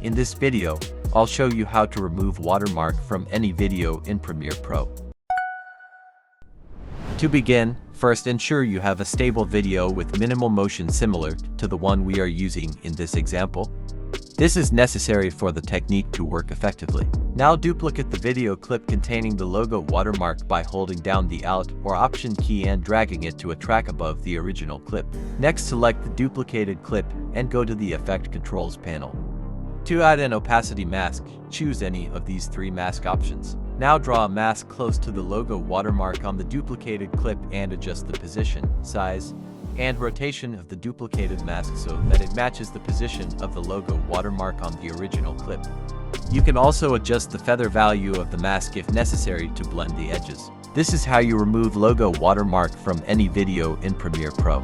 In this video, I'll show you how to remove watermark from any video in Premiere Pro. To begin, first ensure you have a stable video with minimal motion similar to the one we are using in this example. This is necessary for the technique to work effectively. Now duplicate the video clip containing the logo watermark by holding down the Alt or Option key and dragging it to a track above the original clip. Next, select the duplicated clip and go to the Effect Controls panel. To add an opacity mask, choose any of these three mask options. Now draw a mask close to the logo watermark on the duplicated clip and adjust the position, size, and rotation of the duplicated mask so that it matches the position of the logo watermark on the original clip. You can also adjust the feather value of the mask if necessary to blend the edges. This is how you remove logo watermark from any video in Premiere Pro.